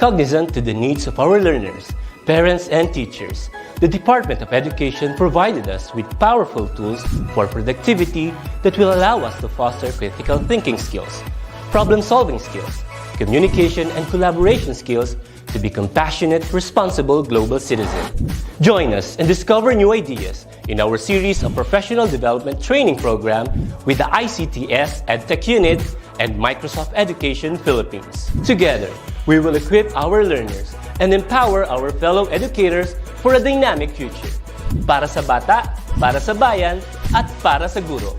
Cognizant to the needs of our learners, parents, and teachers, the Department of Education provided us with powerful tools for productivity that will allow us to foster critical thinking skills, problem-solving skills, communication and collaboration skills to be compassionate, responsible global citizens. Join us and discover new ideas in our series of professional development training program with the ICTS Edtech Unit and Microsoft Education Philippines. Together, we will equip our learners and empower our fellow educators for a dynamic future. Para sa bata, para sa bayan, at para sa guro.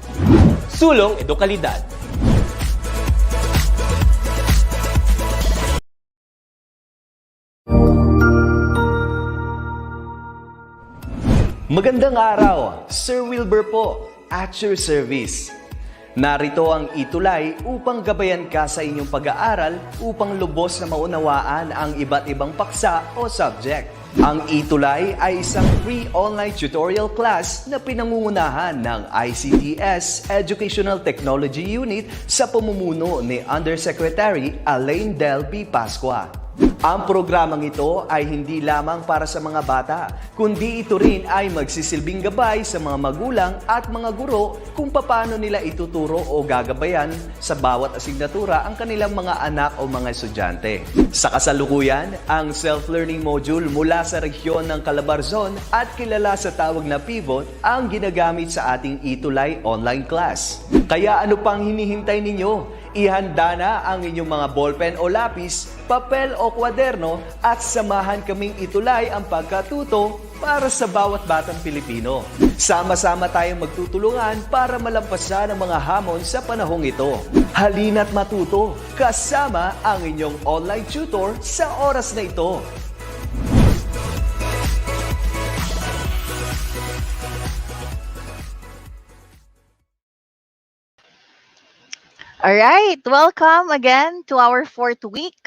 Sulong Edukalidad. Magandang araw, Sir Wilbur po, at your service. Narito ang ETUlay upang gabayan ka sa inyong pag-aaral upang lubos na maunawaan ang iba't ibang paksa o subject. Ang ETUlay ay isang free online tutorial class na pinangungunahan ng ICTS Educational Technology Unit sa pamumuno ni Undersecretary Elaine Del B. Pascua. Ang programang ito ay hindi lamang para sa mga bata, kundi ito rin ay magsisilbing gabay sa mga magulang at mga guro kung paano nila ituturo o gagabayan sa bawat asignatura ang kanilang mga anak o mga estudyante. Sa kasalukuyan, ang self-learning module mula sa rehiyon ng Calabarzon at kilala sa tawag na pivot ang ginagamit sa ating ETUlay online class. Kaya ano pang hinihintay ninyo? Ihanda na ang inyong mga ballpen o lapis, papel o kwaderno at samahan kaming itulay ang pagkatuto para sa bawat batang Pilipino. Sama-sama tayong magtutulungan para malampasan ang mga hamon sa panahong ito. Halina't matuto kasama ang inyong online tutor sa oras na ito. All right, welcome again to our fourth week.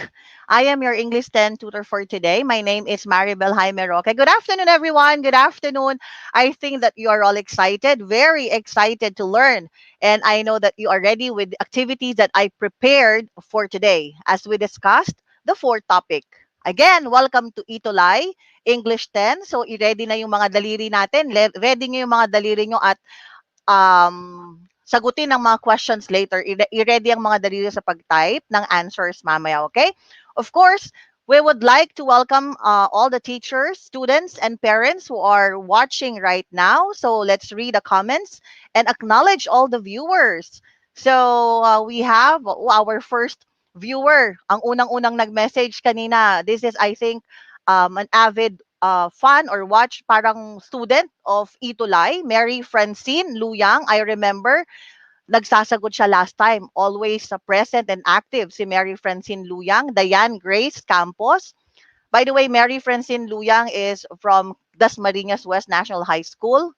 I am your English 10 tutor for today. My name is Maribel Jaime Roque. Good afternoon, everyone. Good afternoon. I think that you are all excited, very excited to learn. And I know that you are ready with the activities that I prepared for today as we discussed the fourth topic. Again, welcome to ETUlay, English 10. So, i-ready na yung mga daliri natin. Ready nyo yung mga daliri nyo at sagutin ang mga questions later. I-ready ang mga daliri sa pag-type ng answers mamaya, okay? Of course, we would like to welcome all the teachers, students, and parents who are watching right now. So let's read the comments and acknowledge all the viewers. So we have our first viewer. Ang unang-unang nag-message kanina. This is, I think, an avid fan or watch parang student of ETUlay, Mary Francine Luyang. I remember, nagsasagot siya last time. Always present and active si Mary Francine Luyang. Diane Grace Campos. By the way, Mary Francine Luyang is from Dasmariñas West National High School,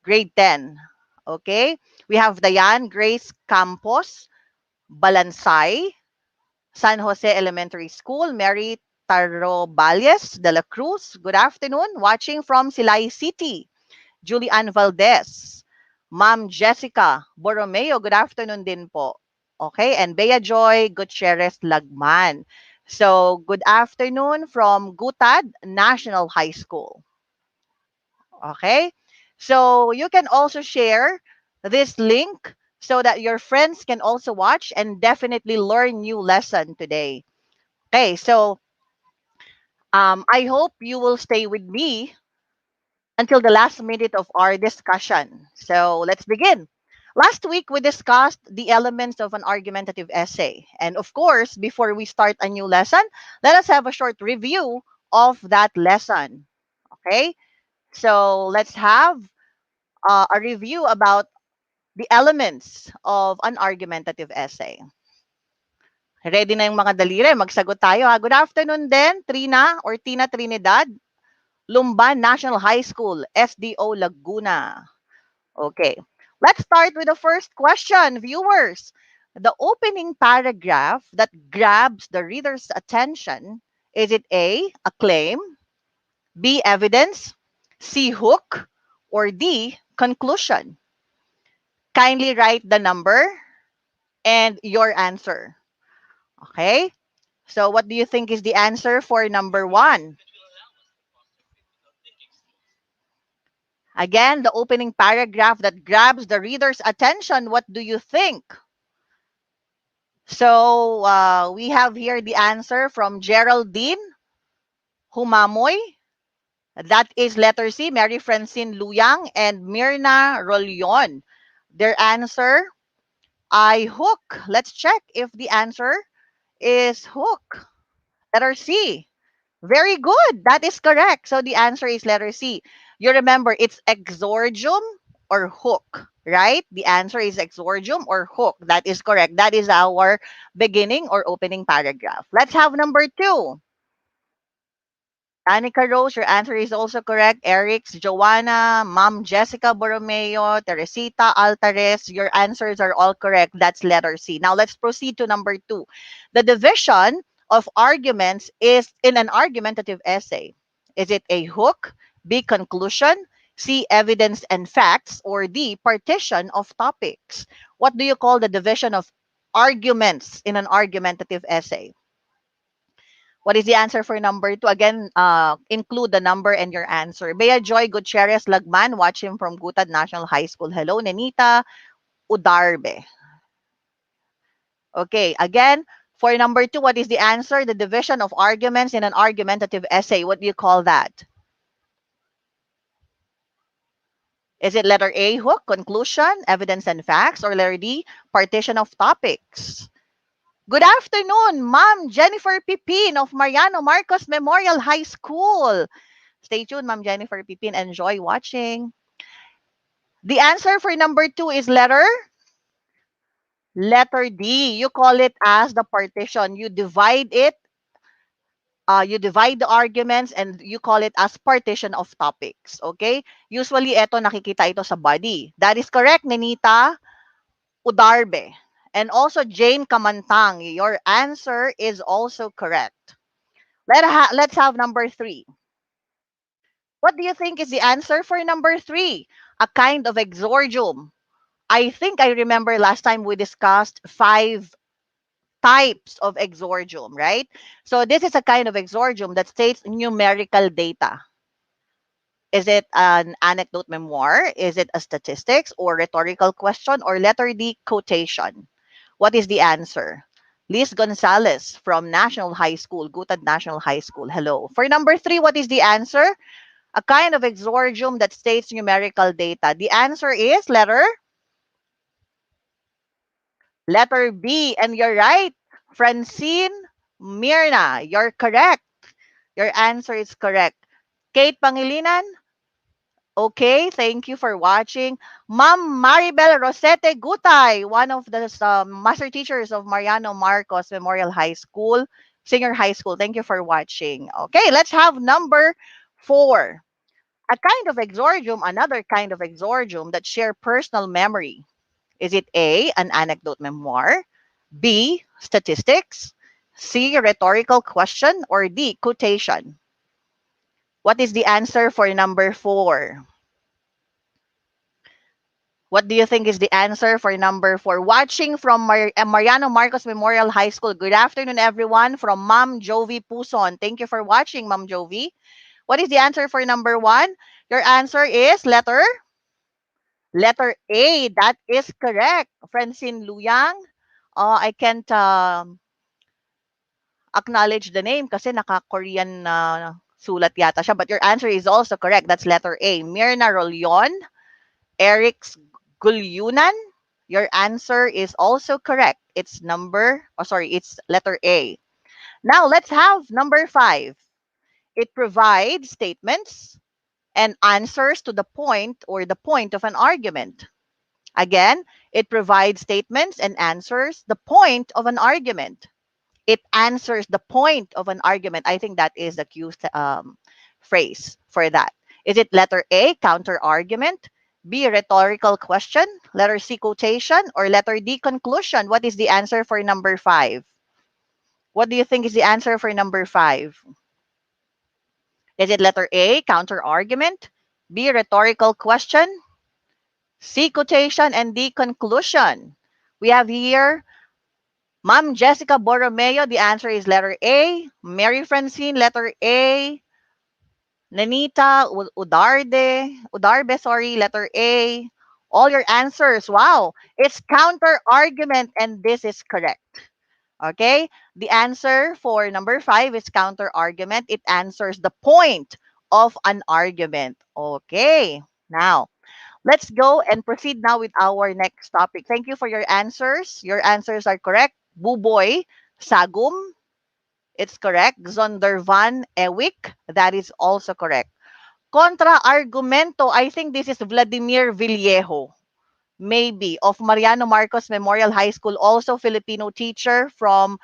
grade 10. Okay? We have Diane Grace Campos, Balansay, San Jose Elementary School, Mary Tarobales de la Cruz. Good afternoon. Watching from Silay City. Julian Valdez. Ma'am Jessica Borromeo. Good afternoon din po. Okay. And Bea Joy Gutierrez Lagman. So, good afternoon from Gutad National High School. Okay. So, you can also share this link so that your friends can also watch and definitely learn new lesson today. Okay. So, I hope you will stay with me until the last minute of our discussion. So let's begin. Last week, we discussed the elements of an argumentative essay. And of course, before we start a new lesson, let us have a short review of that lesson. Okay? So let's have a review about the elements of an argumentative essay. Ready na yung mga daliri? Magsagot tayo. Good afternoon din, Trina or Tina Trinidad, Lumban National High School, SDO Laguna. Okay, let's start with the first question, viewers. The opening paragraph that grabs the reader's attention, is it A, a claim, B, evidence, C, hook, or D, conclusion? Kindly write the number and your answer. Okay? So what do you think is the answer for number 1? Again, the opening paragraph that grabs the reader's attention. What do you think? So we have here the answer from Geraldine Humamoy. That is letter C, Mary Francine Luyang and Mirna Rolyon. Their answer, I hook. Let's check if the answer is hook. Letter C. Very good. That is correct. So the answer is letter C. You remember it's exordium or hook, right? The answer is exordium or hook. That is correct. That is our beginning or opening paragraph. Let's have number 2. Anika Rose, your answer is also correct. Eric's, Joanna, Ma'am Jessica Borromeo, Teresita Altares, your answers are all correct. That's letter C. Now let's proceed to number 2. The division of arguments is in an argumentative essay. Is it A, hook, B, conclusion, C, evidence and facts, or D, partition of topics? What do you call the division of arguments in an argumentative essay? What is the answer for number 2? Again, include the number and your answer. Bea Joy Gutierrez Lagman, watch him from Gutad National High School. Hello, Nenita Udarbe. Okay, again, for number 2, what is the answer? The division of arguments in an argumentative essay. What do you call that? Is it letter A, hook, conclusion, evidence and facts, or letter D, partition of topics? Good afternoon, Ma'am Jennifer Pipin of Mariano Marcos Memorial High School. Stay tuned, Ma'am Jennifer Pipin. Enjoy watching. The answer for number 2 is letter D. You call it as the partition. You divide it. You divide the arguments and you call it as partition of topics. Okay? Usually, nakikita ito sa body. That is correct, Nenita Udarbe. And also, Jane Kamantang. Your answer is also correct. Let's have number 3. What do you think is the answer for number 3? A kind of exordium. I think I remember last time we discussed 5 types of exordium, right? So this is a kind of exordium that states numerical data. Is it an anecdote memoir? Is it a statistics or rhetorical question or letter D, quotation? What is the answer? Liz Gonzalez from National High School, Gutad National High School. Hello. For number 3, what is the answer? A kind of exordium that states numerical data. The answer is letter B. And you're right. Francine Mirna, you're correct. Your answer is correct. Kate Pangilinan, okay, thank you for watching. Ma'am Maribel Rosete Gutay, one of the master teachers of Mariano Marcos Memorial High School, Senior High School. Thank you for watching. Okay, let's have number 4. A kind of exordium, another kind of exordium that share personal memory. Is it A, an anecdote memoir, B, statistics, C, rhetorical question, or D, quotation? What is the answer for number 4? What do you think is the answer for number 4? Watching from Mariano Marcos Memorial High School. Good afternoon, everyone, from Ma'am Jovi Puson. Thank you for watching, Ma'am Jovi. What is the answer for number 1? Your answer is letter A. That is correct. Francine Luyang. I can't acknowledge the name kasi naka-Korean na sulat yata siya. But your answer is also correct. That's letter A. Mirna Rolyon. Eric's Gulyunan. Your answer is also correct. It's it's letter A. Now, let's have number 5. It provides statements and answers to the point or the point of an argument. Again, it provides statements and answers the point of an argument. It answers the point of an argument. I think that is the cue phrase for that. Is it letter A, counter argument, B, rhetorical question, letter C, quotation, or letter D, conclusion? What is the answer for number 5? What do you think is the answer for number 5? Is it letter A, counter argument, B, rhetorical question, C, quotation, and D, conclusion? We have here Ma'am Jessica Borromeo, the answer is letter A. Mary Francine, letter A. Nanita Udarbe, sorry, letter A. All your answers. Wow. It's counter argument, and this is correct. Okay? The answer for number 5 is counter argument. It answers the point of an argument. Okay. Now, let's go and proceed now with our next topic. Thank you for your answers. Your answers are correct. Buboy, Sagum, it's correct. Zondervan Ewik, that is also correct. Contra argumento, I think this is Vladimir Villejo, maybe, of Mariano Marcos Memorial High School, also Filipino teacher from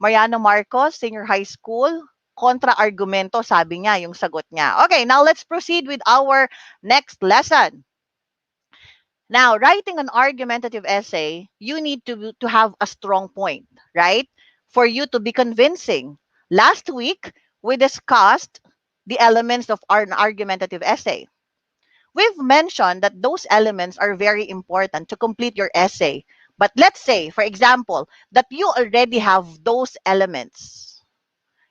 Mariano Marcos Senior High School. Contra argumento, sabi niya, yung sagot niya. Okay, now let's proceed with our next lesson. Now, writing an argumentative essay, you need to have a strong point, right? For you to be convincing. Last week, we discussed the elements of an argumentative essay. We've mentioned that those elements are very important to complete your essay. But let's say, for example, that you already have those elements.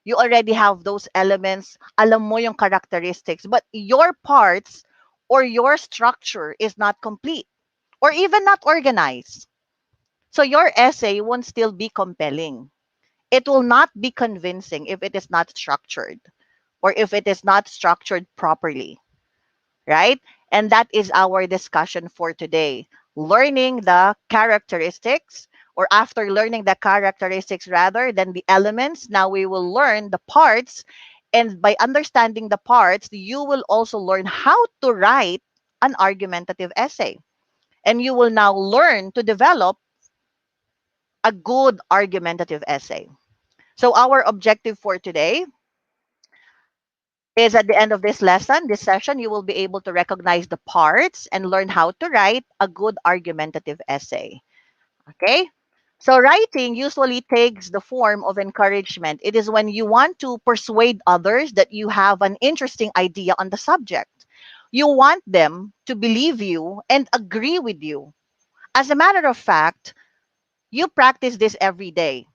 You already have those elements, alam mo yung characteristics, but your parts or your structure is not complete or even not organized. So your essay won't still be compelling. It will not be convincing if it is not structured or if it is not structured properly, right? And that is our discussion for today. Learning the characteristics, or after learning the characteristics rather than the elements, now we will learn the parts. And by understanding the parts, you will also learn how to write an argumentative essay. And you will now learn to develop a good argumentative essay. So our objective for today is at the end of this lesson, this session, you will be able to recognize the parts and learn how to write a good argumentative essay. Okay? So writing usually takes the form of encouragement. It is when you want to persuade others that you have an interesting idea on the subject. You want them to believe you and agree with you. As a matter of fact, you practice this every day.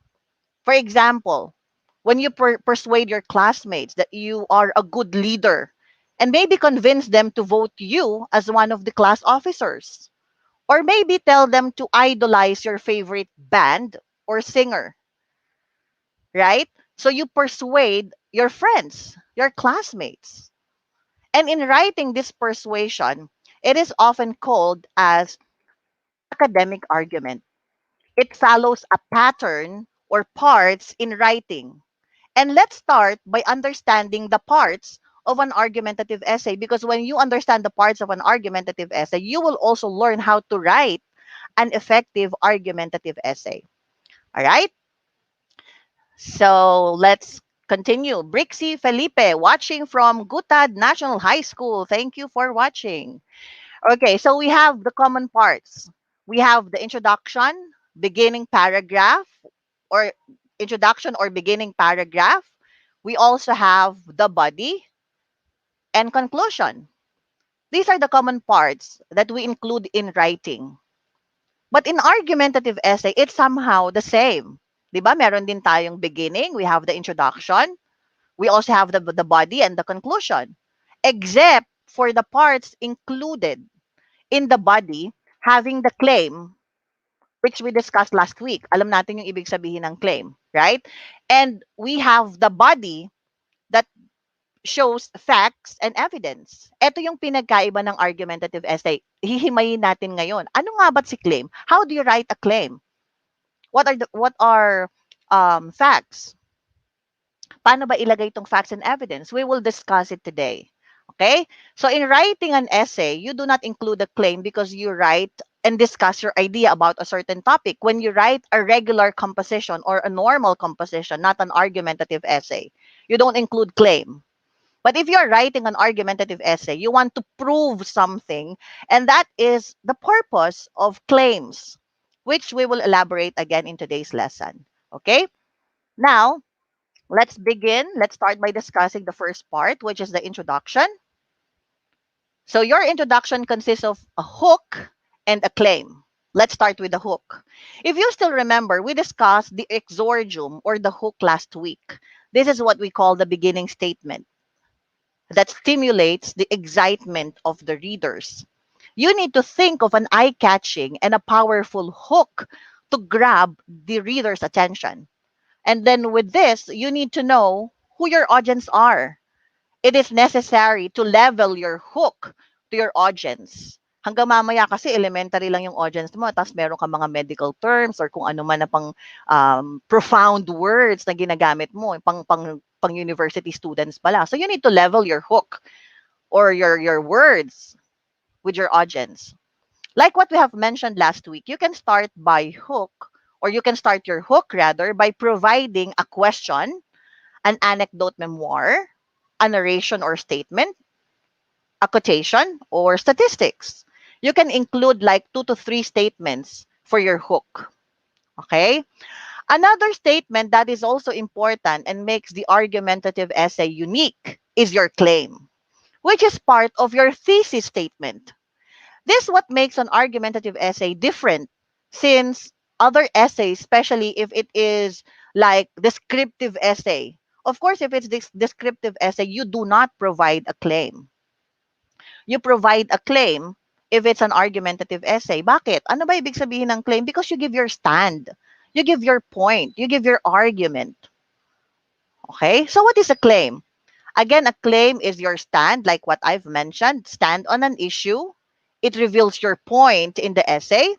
For example, when you persuade your classmates that you are a good leader and maybe convince them to vote you as one of the class officers, or maybe tell them to idolize your favorite band or singer, right? So you persuade your friends, your classmates. And in writing this persuasion, it is often called as academic argument. It follows a pattern or parts in writing. And let's start by understanding the parts of an argumentative essay, because when you understand the parts of an argumentative essay, you will also learn how to write an effective argumentative essay. All right? So let's continue. Brixie Felipe, watching from Gutad National High School. Thank you for watching. Okay, so we have the common parts. We have the introduction, beginning paragraph, or introduction or beginning paragraph. We also have the body and conclusion. These are the common parts that we include in writing. But in argumentative essay, it's somehow the same. 'Di ba? Meron din tayong beginning, we have the introduction, we also have the body and the conclusion. Except for the parts included in the body having the claim, which we discussed last week. Alam natin yung ibig sabihin ng claim, right? And we have the body that shows facts and evidence. Ito yung pinagkaiba ng argumentative essay. Hihimayin natin ngayon. Ano nga ba si claim? How do you write a claim? What are facts? Paano ba ilagay itong facts and evidence? We will discuss it today. Okay? So in writing an essay, you do not include a claim because you write and discuss your idea about a certain topic. When you write a regular composition or a normal composition, not an argumentative essay, you don't include claim. But if you're writing an argumentative essay, you want to prove something, and that is the purpose of claims, which we will elaborate again in today's lesson. Okay? Now, let's begin. Let's start by discussing the first part, which is the introduction. So your introduction consists of a hook and a claim. Let's start with the hook. If you still remember, we discussed the exordium or the hook last week. This is what we call the beginning statement that stimulates the excitement of the readers. You need to think of an eye catching and a powerful hook to grab the reader's attention. And then with this, you need to know who your audience are. It is necessary to level your hook to your audience. Hanggang mamaya kasi elementary lang yung audience mo, tapos meron ka mga medical terms or kung ano man na pang profound words na ginagamit mo, pang university students pala. So you need to level your hook or your words with your audience. Like what we have mentioned last week, you can start by hook, or you can start your hook rather by providing a question, an anecdote memoir, a narration or statement, a quotation, or statistics. You can include like 2 to 3 statements for your hook. Okay? Another statement that is also important and makes the argumentative essay unique is your claim, which is part of your thesis statement. This what makes an argumentative essay different since other essays, especially if it is like descriptive essay. Of course, if it's this descriptive essay, you do not provide a claim. You provide a claim if it's an argumentative essay. Bakit? Ano ba ibig sabihin ng claim? Because you give your stand. You give your point. You give your argument. Okay? So what is a claim? Again, a claim is your stand, like what I've mentioned, stand on an issue. It reveals your point in the essay.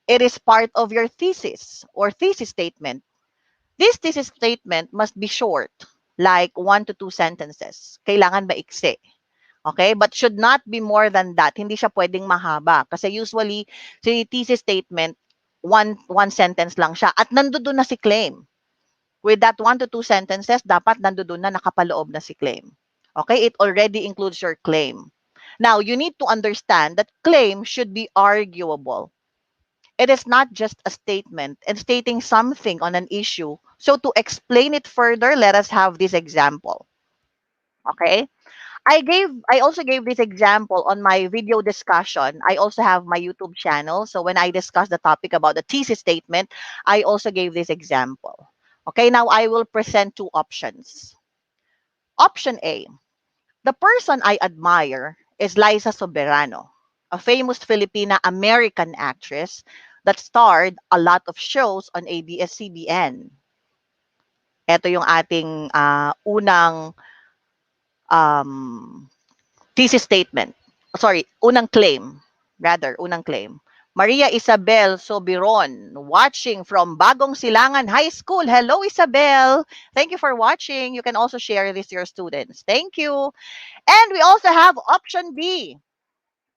It is part of your thesis or thesis statement. This thesis statement must be short, like 1 to 2 sentences. Kailangan maiksi. Okay? But should not be more than that. Hindi siya pwedeng mahaba. Kasi usually, si thesis statement, one sentence lang siya. At nandoon na si claim. With that 1 to 2 sentences, dapat nandoon na nakapaloob na si claim. Okay? It already includes your claim. Now, you need to understand that claim should be arguable. It is not just a statement and stating something on an issue. So to explain it further, let us have this example. Okay? I also gave this example on my video discussion. I also have my YouTube channel. So when I discussed the topic about the thesis statement, I also gave this example. Okay, now I will present 2 options. Option A. The person I admire is Liza Soberano, a famous Filipina American actress that starred a lot of shows on ABS-CBN. Ito yung ating unang um, thesis statement. Sorry, unang claim. Maria Isabel Sobiron, watching from Bagong Silangan High School. Hello, Isabel. Thank you for watching. You can also share this to your students. Thank you. And we also have option B.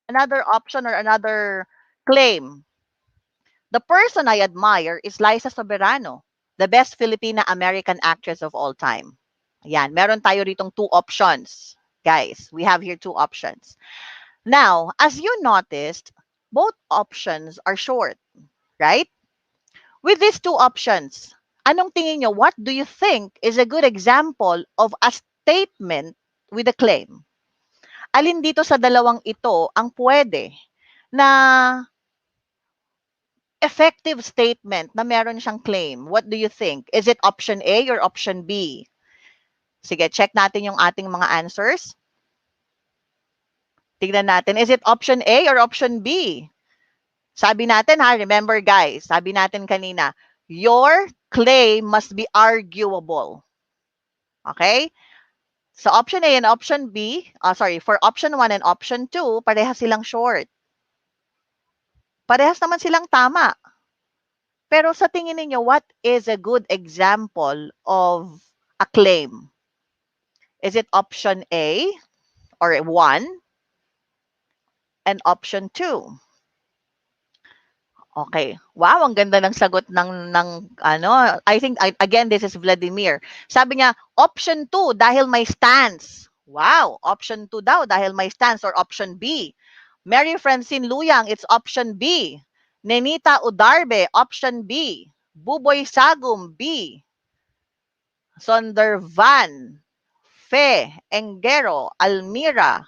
Another option or another claim. The person I admire is Liza Soberano, the best Filipina-American actress of all time. Ayan, meron tayo ritong 2 options. Guys, we have here 2 options. Now, as you noticed, both options are short, right? With these 2 options, anong tingin nyo? What do you think is a good example of a statement with a claim? Alin dito sa dalawang ito ang pwede na effective statement na meron siyang claim? What do you think? Is it option A or option B? Sige, check natin yung ating mga answers. Tignan natin, is it option A or option B? Sabi natin ha, remember guys, sabi natin kanina, your claim must be arguable. Okay? So option A and option B, for option 1 and option 2, parehas silang short. Parehas naman silang tama. Pero sa tingin niyo, what is a good example of a claim? Is it option A or 1 and option 2? Okay. Wow, ang ganda ng sagot ng ano. I think again this is Vladimir. Sabi niya option 2 dahil may stance. Wow, option 2 daw dahil may stance or option B. Mary Francine Luyang, it's option B. Nenita Udarbe, option B. Buboy Sagum, B. Sondervan, Fe, Engero, Almira,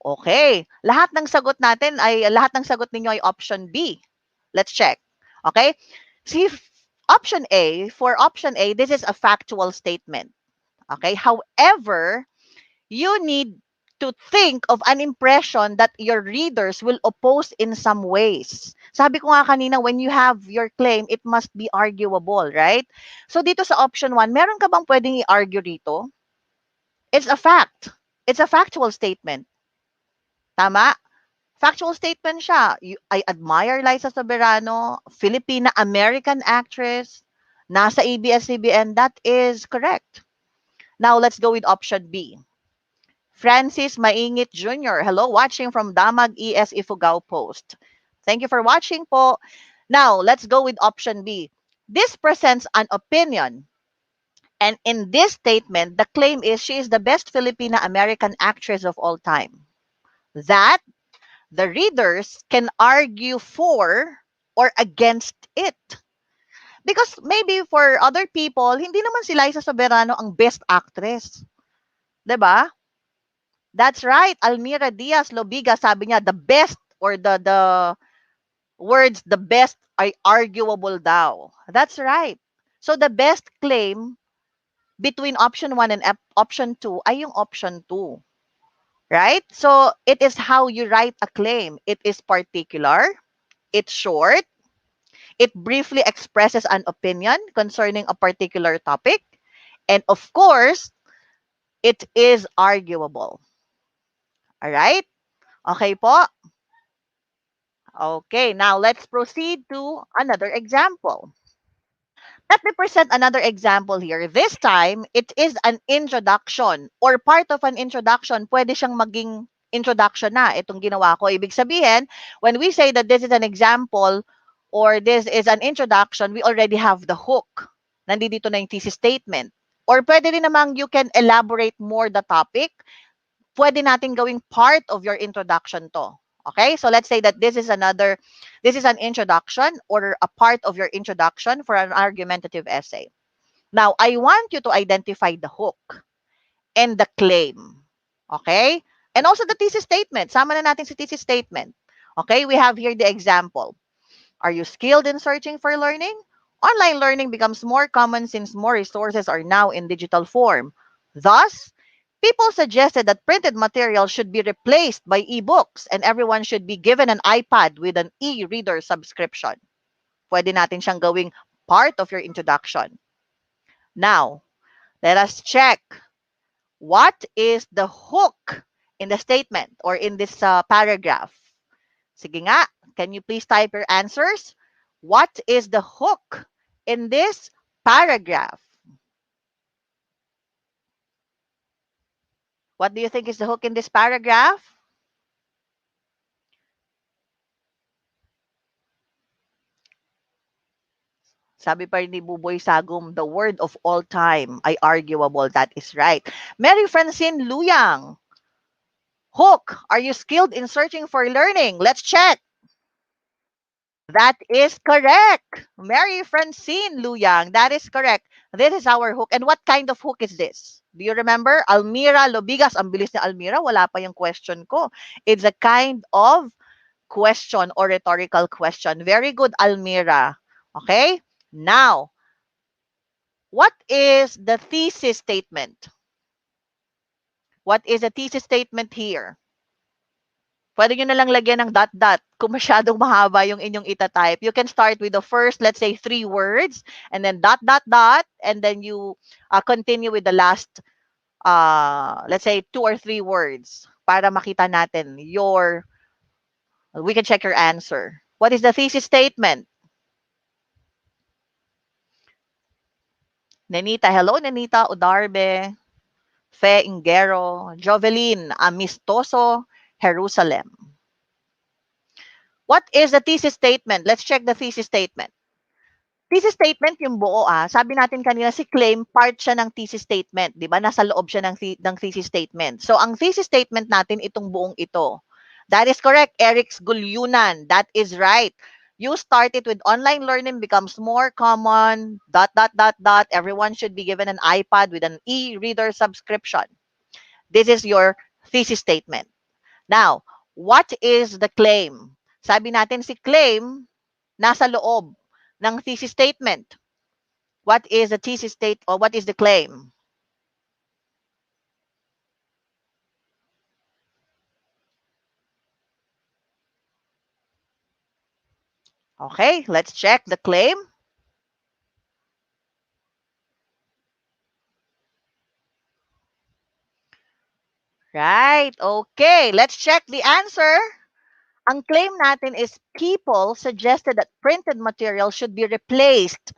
Okay. Lahat ng sagot ninyo ay option B. Let's check. Okay? See, for option A, this is a factual statement. Okay? However, you need to think of an impression that your readers will oppose in some ways. Sabi ko nga kanina, when you have your claim, it must be arguable, right? So dito sa option 1, meron ka bang pwedeng i-argue rito? It's a fact. It's a factual statement. Tama? Factual statement siya. I admire Liza Soberano, Filipina-American actress, nasa ABS-CBN. That is correct. Now, let's go with option B. Francis Maingit Jr. Hello, watching from Damag ES Ifugao Post. Thank you for watching po. Now, let's go with option B. This presents an opinion. And in this statement, the claim is she is the best Filipina-American actress of all time. That the readers can argue for or against it. Because maybe for other people, hindi naman si Liza Soberano ang best actress. 'Di ba? That's right. Almira Diaz Lobiga sabi niya the best or the words the best ay arguable daw. That's right. So the best claim between option 1 and option 2 ay yung option 2. Right? So it is how you write a claim. It is particular, it's short, it briefly expresses an opinion concerning a particular topic, and of course, it is arguable. All right? Okay po? Okay, now let's proceed to another example. Let me present another example here. This time, it is an introduction or part of an introduction. Pwede siyang maging introduction na itong ginawa ko. Ibig sabihin, when we say that this is an example or this is an introduction, we already have the hook. Nandito na yung thesis statement. Or pwede rin namang you can elaborate more the topic. Pwede natin gawing part of your introduction to. Okay? So let's say that this is an introduction or a part of your introduction for an argumentative essay. Now, I want you to identify the hook and the claim. Okay? And also the thesis statement. Sama na natin si thesis statement. Okay? We have here the example. Are you skilled in searching for learning? Online learning becomes more common since more resources are now in digital form. Thus, people suggested that printed material should be replaced by ebooks and everyone should be given an iPad with an e-reader subscription. Pwede natin siyang gawing part of your introduction. Now, let us check what is the hook in the statement or in this paragraph. Sige nga, can you please type your answers? What is the hook in this paragraph? What do you think is the hook in this paragraph? Sabi pa rin ni Buboy Sagum, the word of all time ay arguable. That is right. Mary Francine Luyang. Hook, are you skilled in searching for learning? Let's check. That is correct. Mary Francine Luyang, that is correct. This is our hook. And what kind of hook is this? Do you remember? Almira Lobigas. Ang bilis ni Almira. Wala pa yung question ko. It's a kind of question or rhetorical question. Very good, Almira. Okay? Now, what is the thesis statement? What is the thesis statement here? Pwede nyo na lang lagyan ng dot-dot kung masyadong mahaba yung inyong itatype. You can start with the first, let's say, 3 words, and then dot, and then you continue with the last, let's say, 2 or 3 words para makita natin we can check your answer. What is the thesis statement? Nenita, hello, Nenita Udarbe, Fe Ingero, Jovelyn Amistoso, Jerusalem. What is the thesis statement? Let's check the thesis statement. Thesis statement yung buo Sabi natin kanina si claim part siya ng thesis statement, 'di ba? Nasa loob siya ng thesis statement. So ang thesis statement natin itong buong ito. That is correct, Eric's Gulyunan. That is right. You started with online learning becomes more common, ... Everyone should be given an iPad with an e-reader subscription. This is your thesis statement. Now, what is the claim? Sabi natin si claim nasa loob ng thesis statement. What is the thesis state or what is the claim? Okay, let's check the claim. Right, okay, let's check the answer. Ang claim natin is people suggested that printed material should be replaced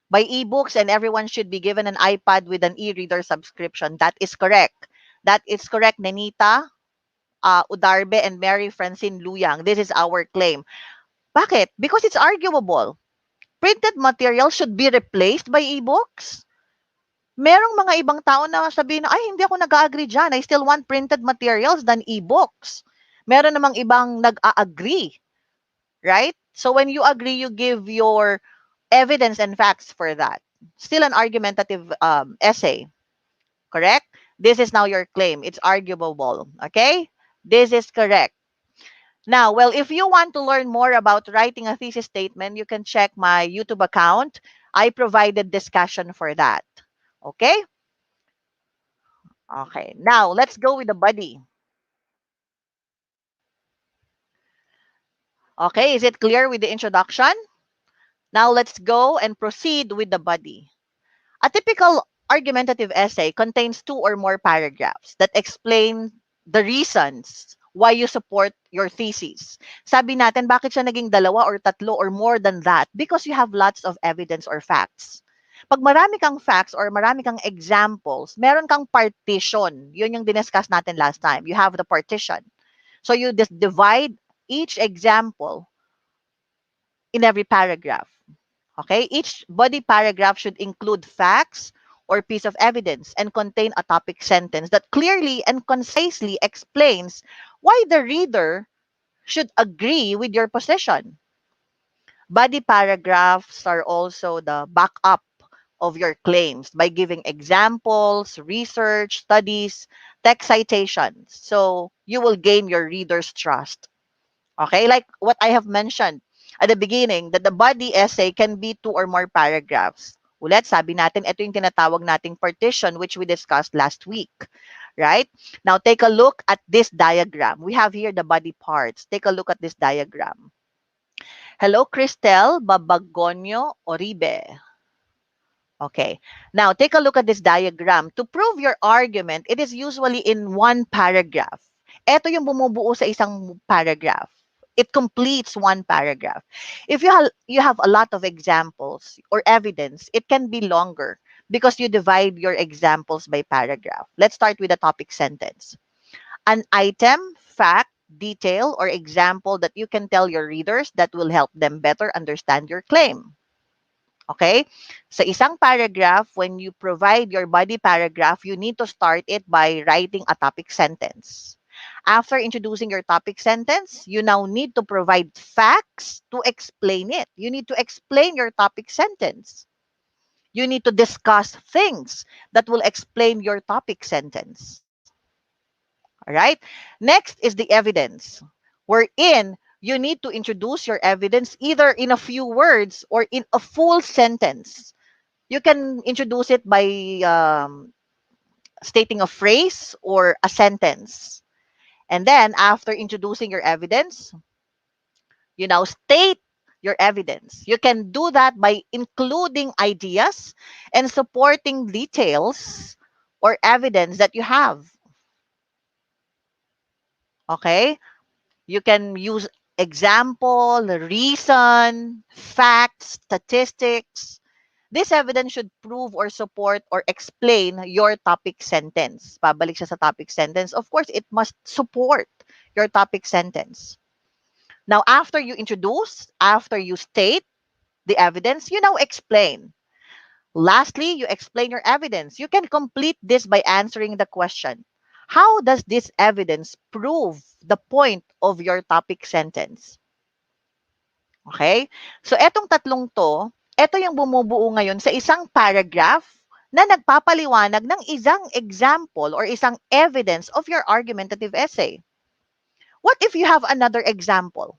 by ebooks and everyone should be given an iPad with an e-reader subscription. That is correct. That is correct, Nenita, Udarbe, and Mary Francine Luyang. This is our claim. Bakit? Because it's arguable. Printed material should be replaced by ebooks? Merong mga ibang tao na sabihin na, ay, hindi ako nag-agree dyan. I still want printed materials than ebooks. Meron namang ibang nag-a-agree. Right? So when you agree, you give your evidence and facts for that. Still an argumentative essay. Correct? This is now your claim. It's arguable. Okay? This is correct. Now, well, if you want to learn more about writing a thesis statement, you can check my YouTube account. I provided discussion for that. Okay? Okay. Now, let's go with the body. Okay, is it clear with the introduction? Now, let's go and proceed with the body. A typical argumentative essay contains 2 or more paragraphs that explain the reasons why you support your thesis. Sabi natin, bakit siya naging 2 or 3 or more than that? Because you have lots of evidence or facts. Pag marami kang facts or marami kang examples, meron kang partition. Yun yung diniscuss natin last time. You have the partition. So you just divide each example in every paragraph. Okay? Each body paragraph should include facts or piece of evidence and contain a topic sentence that clearly and concisely explains why the reader should agree with your position. Body paragraphs are also the backup of your claims by giving examples, research, studies, text citations. So you will gain your reader's trust. Okay, like what I have mentioned at the beginning, that the body essay can be 2 or more paragraphs. Ulit, sabi natin, ito yung tinatawag nating partition which we discussed last week. Right? Now, take a look at this diagram. We have here the body parts. Take a look at this diagram. Hello, Cristel Babagonio Oribe. Okay. Now, take a look at this diagram. To prove your argument, it is usually in one paragraph. Ito yung bumubuo sa isang paragraph. It completes one paragraph. If you have a lot of examples or evidence, it can be longer because you divide your examples by paragraph. Let's start with the topic sentence. An item, fact, detail, or example that you can tell your readers that will help them better understand your claim. Okay? Sa isang paragraph, when you provide your body paragraph, you need to start it by writing a topic sentence. After introducing your topic sentence, you now need to provide facts to explain it. You need to explain your topic sentence. You need to discuss things that will explain your topic sentence. All right? Next is the evidence, wherein you need to introduce your evidence either in a few words or in a full sentence. You can introduce it by stating a phrase or a sentence. And then after introducing your evidence, you now state your evidence. You can do that by including ideas and supporting details or evidence that you have. Okay? You can use example, reason, facts, statistics. This evidence should prove or support or explain your topic sentence. Pabalik siya sa topic sentence. Of course, it must support your topic sentence. Now, after you introduce, after you state the evidence, you now explain. Lastly, you explain your evidence. You can complete this by answering the question, how does this evidence prove the point of your topic sentence? Okay? So, etong tatlong to, ito yung bumubuo ngayon sa isang paragraph na nagpapaliwanag ng isang example or isang evidence of your argumentative essay. What if you have another example?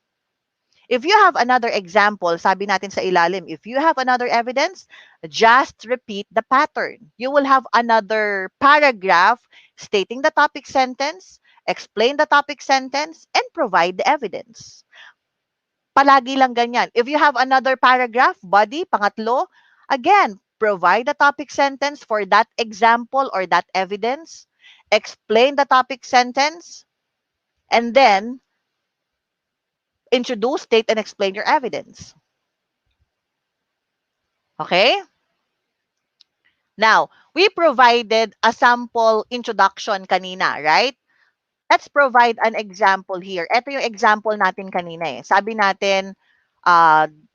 If you have another example, sabi natin sa ilalim, if you have another evidence, just repeat the pattern. You will have another paragraph stating the topic sentence, explain the topic sentence, and provide the evidence. Palagi lang ganyan. If you have another paragraph, body, pangatlo, again, provide the topic sentence for that example or that evidence, explain the topic sentence, and then introduce, state, and explain your evidence. Okay? Now, we provided a sample introduction kanina, right? Let's provide an example here. Ito yung example natin kanina eh. Sabi natin,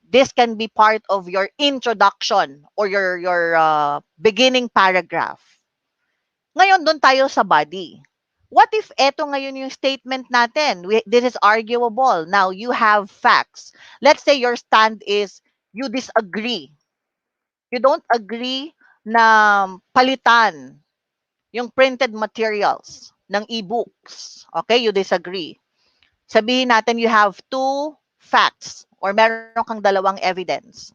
this can be part of your introduction or your beginning paragraph. Ngayon, doon tayo sa body. What if eto ngayon yung statement natin? This is arguable. Now, you have facts. Let's say your stand is you disagree. You don't agree na palitan yung printed materials ng e-books. Okay, you disagree. Sabihin natin you have two facts or meron kang dalawang evidence.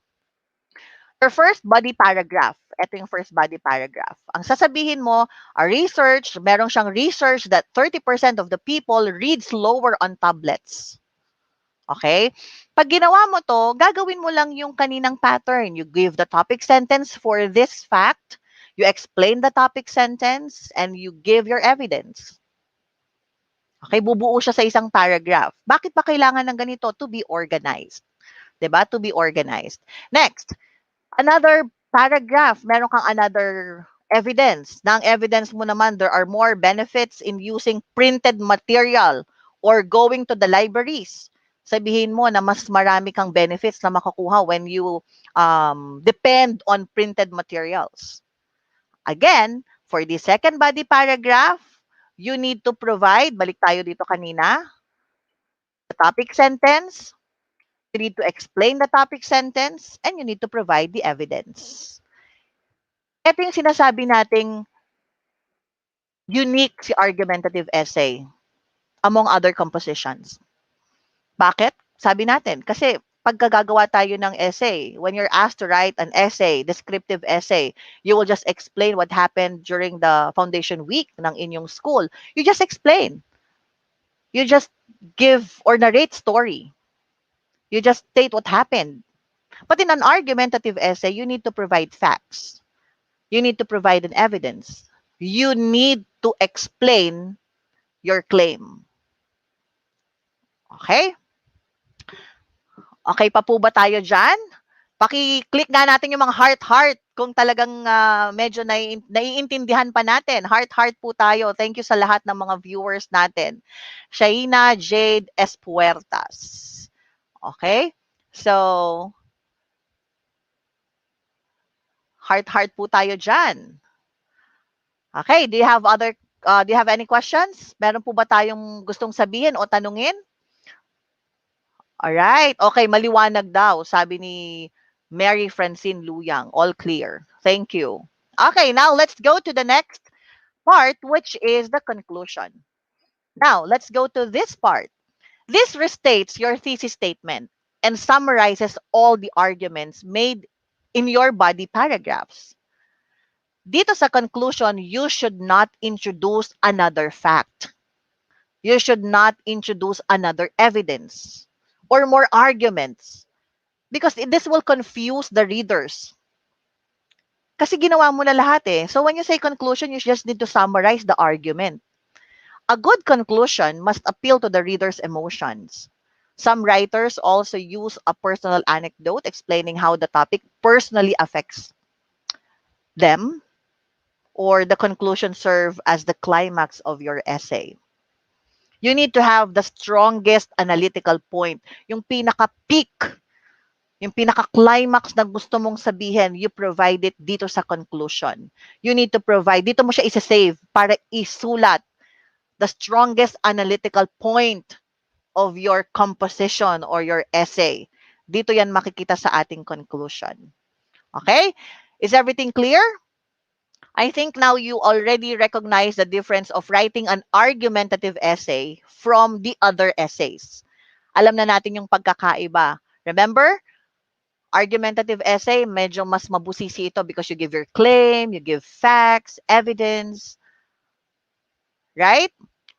Your first body paragraph. Ito yung first body paragraph. Ang sasabihin mo, meron siyang research that 30% of the people read slower on tablets. Okay? Pag ginawa mo to, gagawin mo lang yung kaninang pattern. You give the topic sentence for this fact, you explain the topic sentence, and you give your evidence. Okay, bubuo siya sa isang paragraph. Bakit ba kailangan ng ganito? To be organized. 'Di ba? To be organized. Next, another paragraph. Meron kang another evidence. Na ang evidence mo naman, there are more benefits in using printed material or going to the libraries. Sabihin mo na mas marami kang benefits na makukuha when you depend on printed materials. Again, for the second body paragraph, you need to provide, balik tayo dito kanina, the topic sentence, you need to explain the topic sentence, and you need to provide the evidence. Ito yung sinasabi nating unique si argumentative essay among other compositions. Bakit? Sabi natin, kasi pagkagagawa tayo ng essay, when you're asked to write an essay, descriptive essay, you will just explain what happened during the foundation week ng inyong school. You just explain. You just give or narrate story. You just state what happened. But in an argumentative essay, you need to provide facts. You need to provide an evidence. You need to explain your claim. Okay? Okay pa po ba tayo dyan? Paki-click nga natin yung mga heart-heart kung talagang medyo naiintindihan pa natin. Heart-heart po tayo. Thank you sa lahat ng mga viewers natin. Shaina Jade Espuertas. Okay? So, heart-heart po tayo dyan. Okay, do you have any questions? Meron po ba tayong gustong sabihin o tanungin? Alright. Okay, maliwanag daw, sabi ni Mary Francine Luyang. All clear. Thank you. Okay, now let's go to the next part, which is the conclusion. Now, let's go to this part. This restates your thesis statement and summarizes all the arguments made in your body paragraphs. Dito sa conclusion, you should not introduce another fact. You should not introduce another evidence or more arguments because this will confuse the readers. Kasi ginawa mo na lahat eh. So when you say conclusion, you just need to summarize the argument. A good conclusion must appeal to the reader's emotions. Some writers also use a personal anecdote explaining how the topic personally affects them, or the conclusion serve as the climax of your essay. You need to have the strongest analytical point, yung pinaka-peak, yung pinaka-climax na gusto mong sabihin, you provide it dito sa conclusion. You need to provide, dito mo siya isa-save para isulat the strongest analytical point of your composition or your essay. Dito yan makikita sa ating conclusion. Okay? Is everything clear? I think now you already recognize the difference of writing an argumentative essay from the other essays. Alam na natin yung pagkakaiba. Remember, argumentative essay, medyo mas mabusisi ito because you give your claim, you give facts, evidence, right?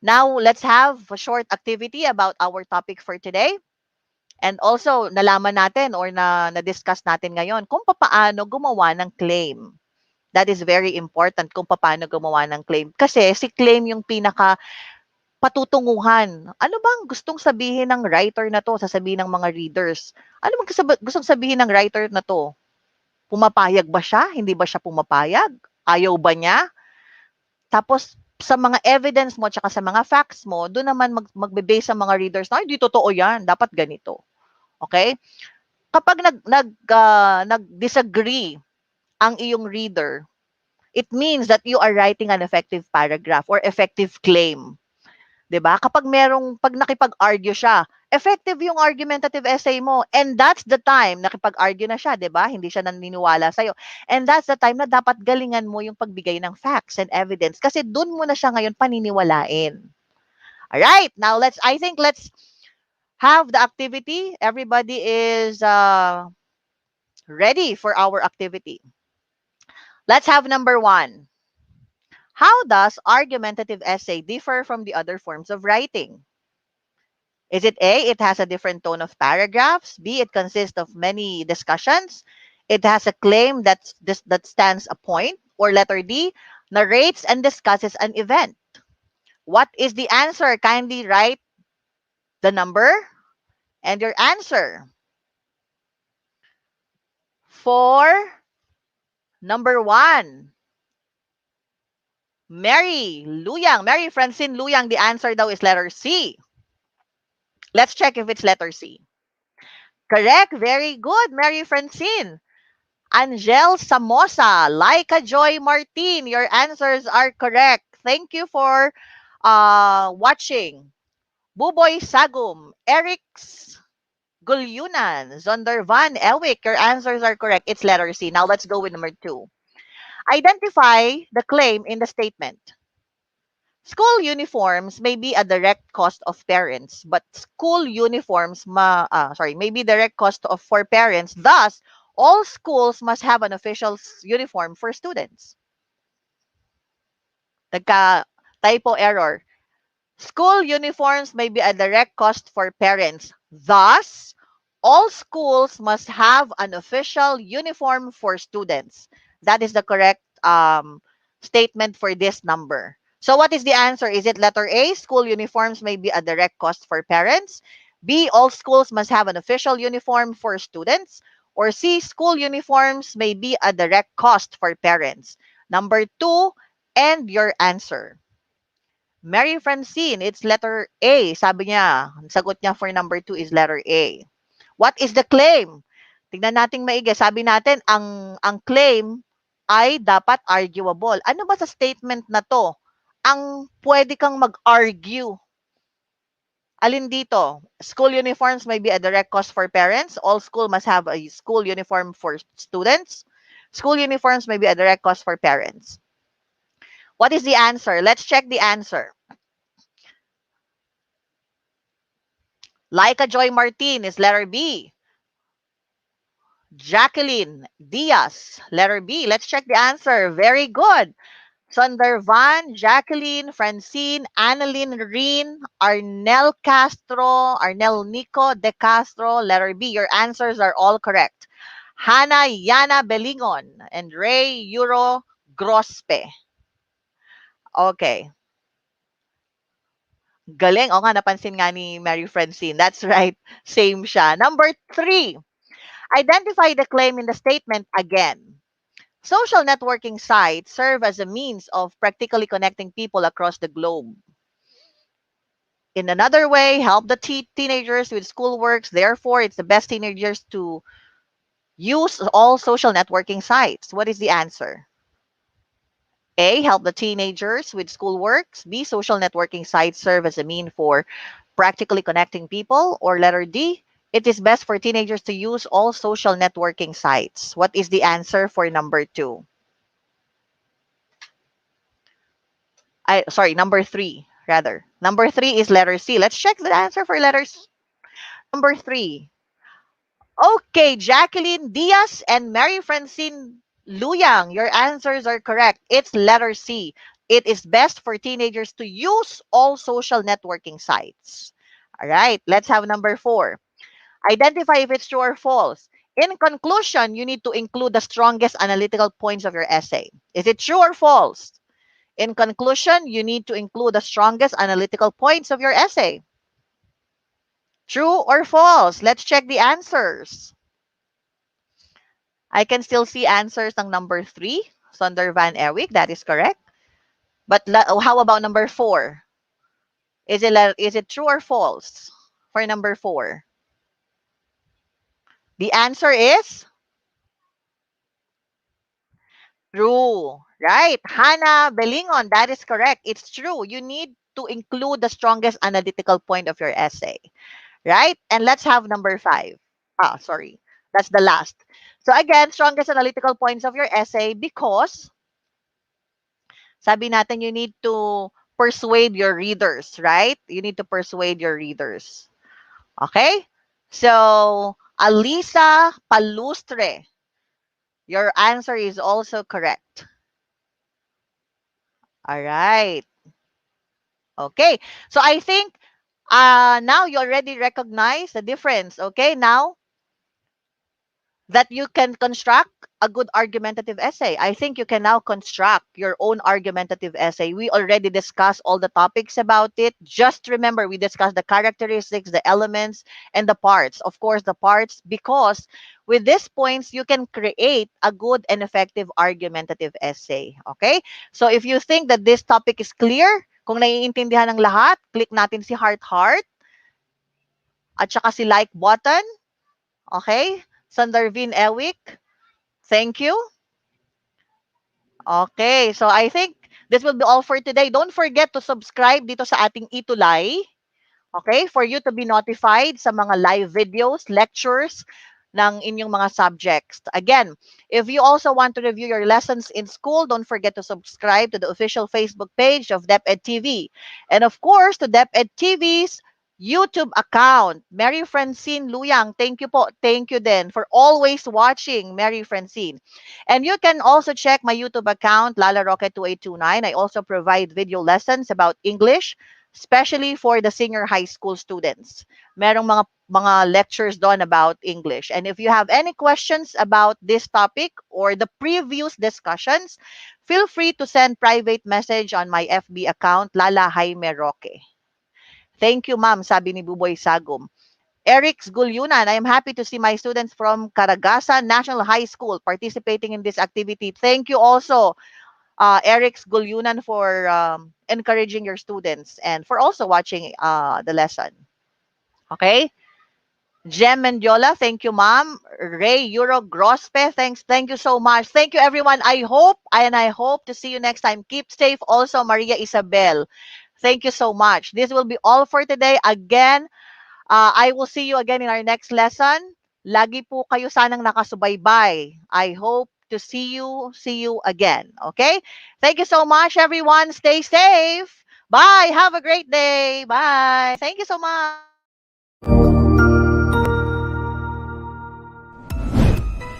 Now, let's have a short activity about our topic for today. And also, nalaman natin or na-discuss natin ngayon kung paano gumawa ng claim. That is very important kung paano gumawa ng claim. Kasi si claim yung pinaka patutunguhan. Ano bang gustong sabihin ng writer na to? Sasabihin ng mga readers. Ano bang gustong sabihin ng writer na to? Pumapayag ba siya? Hindi ba siya pumapayag? Ayaw ba niya? Tapos, sa mga evidence mo tsaka sa mga facts mo, doon naman magbe-base sa mga readers na, hindi totoo yan, dapat ganito. Okay? Kapag nag-disagree ang iyong reader, it means that you are writing an effective paragraph or effective claim. 'Di ba? Pag nakipag-argue siya, effective yung argumentative essay mo. And that's the time nakipag-argue na siya, 'di ba? Hindi siya naniniwala sa iyo. And that's the time na dapat galingan mo yung pagbigay ng facts and evidence kasi doon mo na siya ngayon paniniwalain. All right. Now let's have the activity. Everybody is ready for our activity. Let's have number 1. How does argumentative essay differ from the other forms of writing? Is it A, it has a different tone of paragraphs? B, it consists of many discussions? It has a claim that stands a point? Or letter D, narrates and discusses an event? What is the answer? Kindly write the number and your answer. For number 1, Mary Francine Luyang, the answer daw is letter C. Let's check if it's letter C. Correct. Very good, Mary Francine. Angel Samosa, Laika Joy Martin, your answers are correct. Thank you for watching. Buboy Sagum, Eric's Gulyunan, Zonder Van Elwick, your answers are correct. It's letter C. Now let's go with number 2. Identify the claim in the statement. School uniforms may be a direct cost of parents, but school uniforms may be direct cost of for parents. Thus, all schools must have an official uniform for students. Typo error. School uniforms may be a direct cost for parents. Thus, all schools must have an official uniform for students. That is the correct statement for this number. So what is the answer? Is it letter A, school uniforms may be a direct cost for parents? B, all schools must have an official uniform for students? Or C, school uniforms may be a direct cost for parents? Number 2, and your answer. Mary Francine, it's letter A. Sabi niya, sagot niya for number 2 is letter A. What is the claim? Tingnan natin maigi. Sabi natin, ang claim ay dapat arguable. Ano ba sa statement na to ang pwede kang mag-argue? Alin dito? School uniforms may be a direct cost for parents. All school must have a school uniform for students. School uniforms may be a direct cost for parents. What is the answer? Let's check the answer. Laika Joy Martin is letter B. Jacqueline Diaz, letter B. Let's check the answer. Very good. Sondervan, Jacqueline, Francine, Annalyn Reen, Arnel Castro, Arnel Nico De Castro, letter B. Your answers are all correct. Hannah Yana Belingon and Ray Euro Grospe. Okay. Galing. O nga, napansin nga ni Mary Francine. That's right. Same siya. Number 3. Identify the claim in the statement again. Social networking sites serve as a means of practically connecting people across the globe. In another way, help the teenagers with schoolworks. Therefore, it's the best teenagers to use all social networking sites. What is the answer? A, help the teenagers with schoolworks. B, social networking sites serve as a mean for practically connecting people. Or letter D, it is best for teenagers to use all social networking sites. What is the answer for number 2? Number 3, rather. Number 3 is letter C. Let's check the answer for letters. Number 3. Okay, Jacqueline Diaz and Mary Francine Luyang, your answers are correct. It's letter C. It is best for teenagers to use all social networking sites. All right, let's have number 4. Identify if it's true or false. In conclusion, you need to include the strongest analytical points of your essay. Is it true or false? In conclusion, you need to include the strongest analytical points of your essay. True or false? Let's check the answers. I can still see answers ng number 3, Sonder Van Erwijk. That is correct. But how about number 4? Is it true or false for number 4? The answer is true. Right. Hannah Belingon, that is correct. It's true. You need to include the strongest analytical point of your essay. Right? And let's have number 5. Sorry. That's the last. So again, strongest analytical points of your essay because sabi natin you need to persuade your readers, right? You need to persuade your readers. Okay? So, Alisa Palustre, your answer is also correct. All right. Okay. So I think now you already recognize the difference. Okay. Now that you can construct a good argumentative essay. I think you can now construct your own argumentative essay. We already discussed all the topics about it. Just remember, we discussed the characteristics, the elements, and the parts. Of course, the parts, because with these points, you can create a good and effective argumentative essay. Okay? So if you think that this topic is clear, kung naiintindihan ng lahat, click natin si heart at saka si like button. Okay? Sandarvin Ewik, thank you. Okay, so I think this will be all for today. Don't forget to subscribe dito sa ating ETUlay, okay, for you to be notified sa mga live videos, lectures ng inyong mga subjects. Again, if you also want to review your lessons in school, don't forget to subscribe to the official Facebook page of DepEd TV. And of course, to DepEd TV's YouTube account. Mary Francine Luyang, thank you po. Thank you then for always watching, Mary Francine. And you can also check my YouTube account, Lala Rocket 2829. I also provide video lessons about English, especially for the senior high school students. Merong mga lectures doon about English. And if you have any questions about this topic or the previous discussions, feel free to send private message on my FB account, Lala Jaime Roque. Thank you, ma'am, sabi ni Buboy Sagum. Eric Gulyunan, I am happy to see my students from Caragassan National High School participating in this activity. Thank you also, Eric Gulyunan, for encouraging your students and for also watching the lesson. Okay? Jem Mendiola, thank you, ma'am. Ray Euro Grospe, thank you so much. Thank you, everyone. I hope to see you next time. Keep safe also, Maria Isabel. Thank you so much. This will be all for today. Again, I will see you again in our next lesson. Lagi po kayo sanang nakasubaybay. I hope to see you again. Okay? Thank you so much, everyone. Stay safe. Bye. Have a great day. Bye. Thank you so much.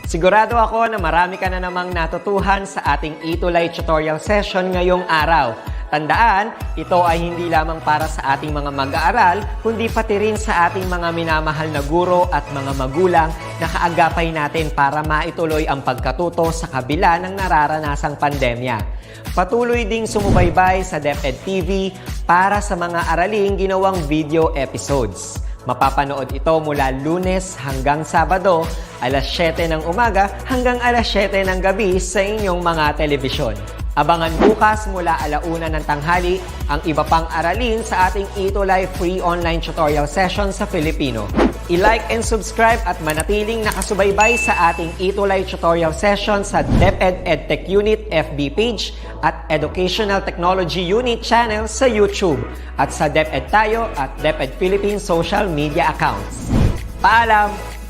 Sigurado ako na marami ka na namang natutuhan sa ating ETUlay tutorial session ngayong araw. Tandaan, ito ay hindi lamang para sa ating mga mag-aaral, kundi pati rin sa ating mga minamahal na guro at mga magulang na kaagapay natin para maituloy ang pagkatuto sa kabila ng nararanasang pandemya. Patuloy ding sumubaybay sa DepEd TV para sa mga araling ginawang video episodes. Mapapanood ito mula Lunes hanggang Sabado, alas 7 ng umaga hanggang alas 7 ng gabi sa inyong mga telebisyon. Abangan bukas mula 1:00 ng tanghali ang iba pang aralin sa ating ETUlay free online tutorial session sa Filipino. I-like and subscribe at manatiling nakasubaybay sa ating ETUlay tutorial session sa DepEd Edtech Unit FB page at Educational Technology Unit channel sa YouTube at sa DepEd Tayo at DepEd Philippines social media accounts. Paalam!